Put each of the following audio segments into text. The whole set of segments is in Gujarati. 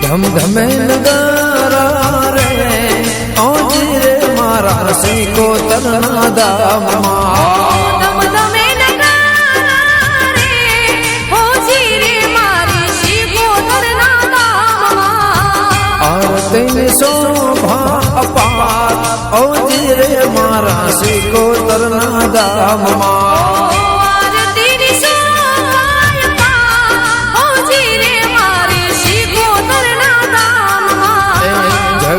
ધમધમે નગારા રે ઓજી રે મારા સિકોતરના દામમાં ધમધમે નગારા રે ઓજી રે મારી સિકોતરના દામમાં આરતીની શોભા અપાર ઓજી રે મારા સિકોતરના દામમાં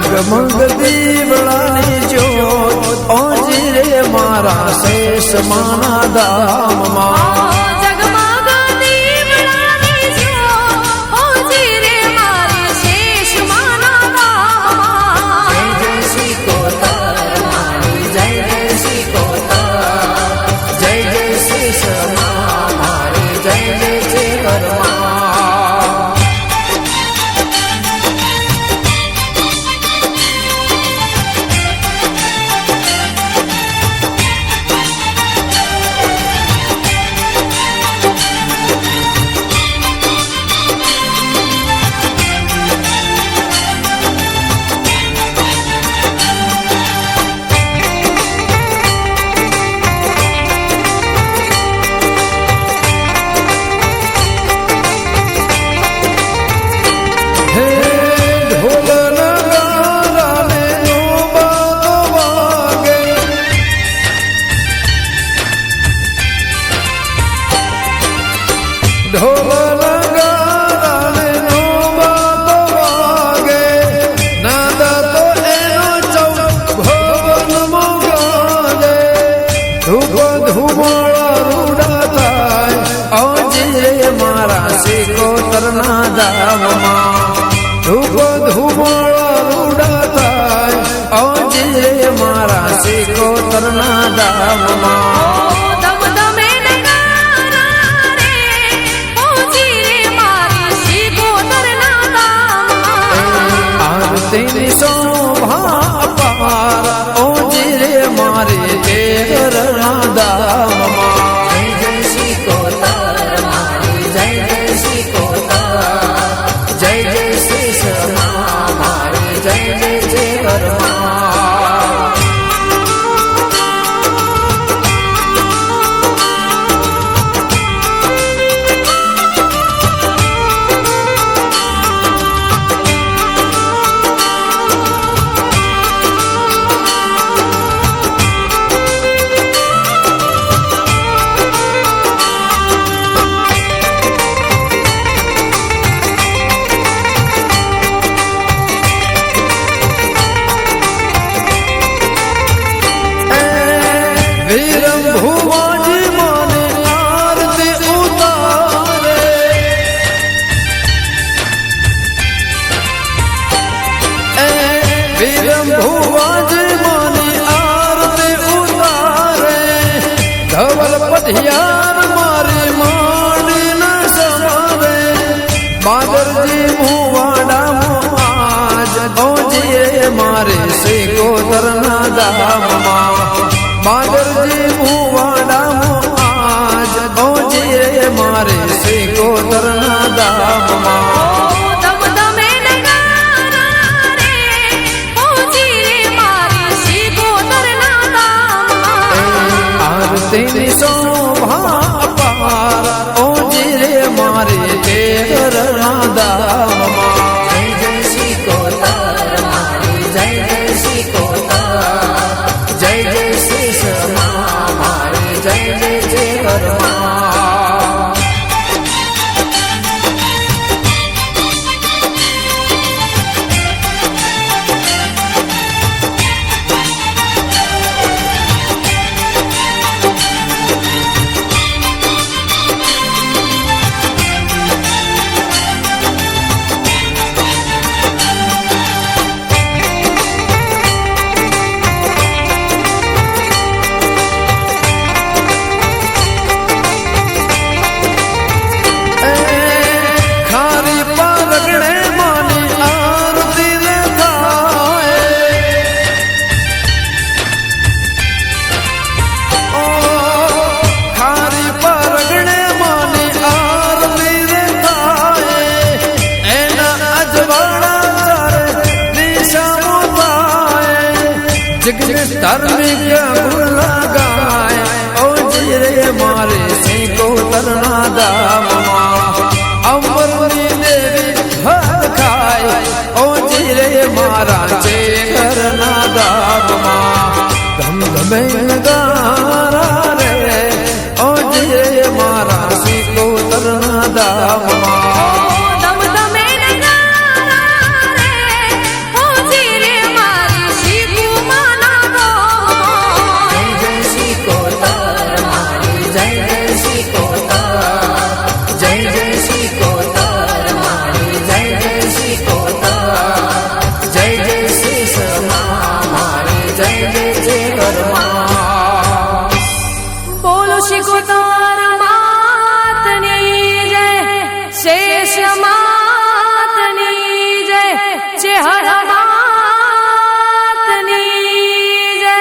જગમગ દીવડાની જ્યોત ઓજી રે મારા શેષ માના દામમાં જગમગ દીવડાની જ્યોત ઓજી રે મારા શેષ માના દામમાં જય જય સિકોતર મારી જય જય સિકોતર જય જય શેષ મારી જય જય ચેવરમાં ઢોલ નગારાને નો બાતો વાગે નાદા તો એનો ચૌ ભવનમાં ગાજે ધૂપ ધુમાડા રૂડા થાય ઓજી રે મારા સિકોતરના દામમાં ધૂપ ધુમાડા રૂડા થાય ઓજી રે મારા સિકોતરના દામમાં તેની શોભા અપાર ઓજી રે મારે તેરના દામમાં જય જય સિકોતર મારી જય જય સિકોતર જય જય શેષ મારી જય જય ચેવરમાં ભુવાજી મને આરતી ઉતારે વિરમ ભુવાજી મને આરતી ઉતારે ધવલ પઢિયાર મારી માંડી ન સમાવે બાદરજી મુવાડા આજ ઓજી રે મારે સિકોતરના દામમાં બાદરજી મુવાડા આજ ઓજી રે મારે સિકોતરના દામમાં ધમધમે નગારા રે ઓજી રે મારી સિકોતરના દામમાં આરતીની શોભા અપાર ઓજી રે મારે તેરના દામમાં જય જય સિકોતર મારી જય જય સિકોતર જય જય શેષ મારી જય જય ચેવરમાં જગને ધાર્મિક ભૂલા ગાય ઓ જીરે મારે સિકોતરના ધામમાં અમરની દેવી હર ખાય ઓ જીરે મારા ચેકરના ધામમાં ધમ ધમે ગારા રે ઓ જીરે મારા સિકોતરના ધામમાં દમદમે નગારા રે પહોંચી રે મારી શીખુમાના ગામમાં. જય જય સિકોતર મારી જય જય સિકોતર જય જય સિકોતર મારી જય જય સિકોતર જય જય શીશમાં મારી જય જય ચેકરમાં બોલો શીખોતર માતની જય શેષ માતની જય ચેહર માતની જય.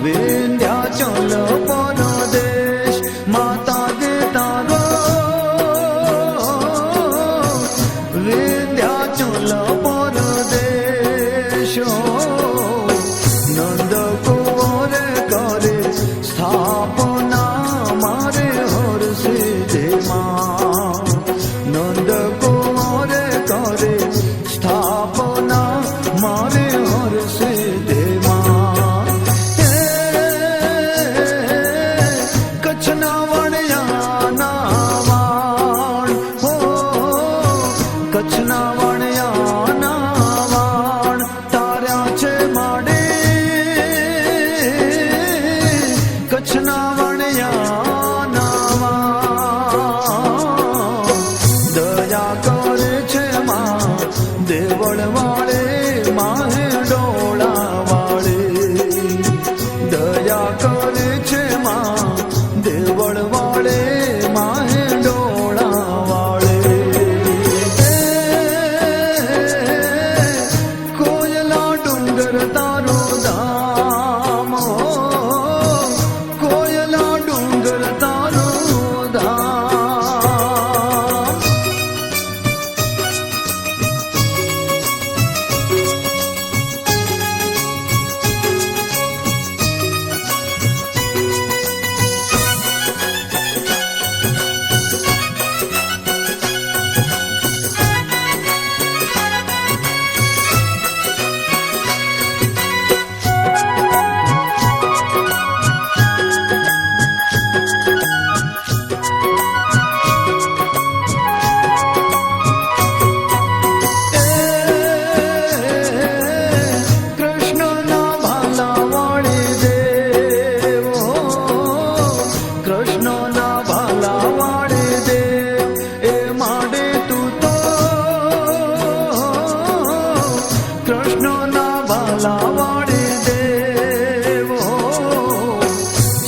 વિંધ્યાચલ પરદેશ માતા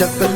ચકલી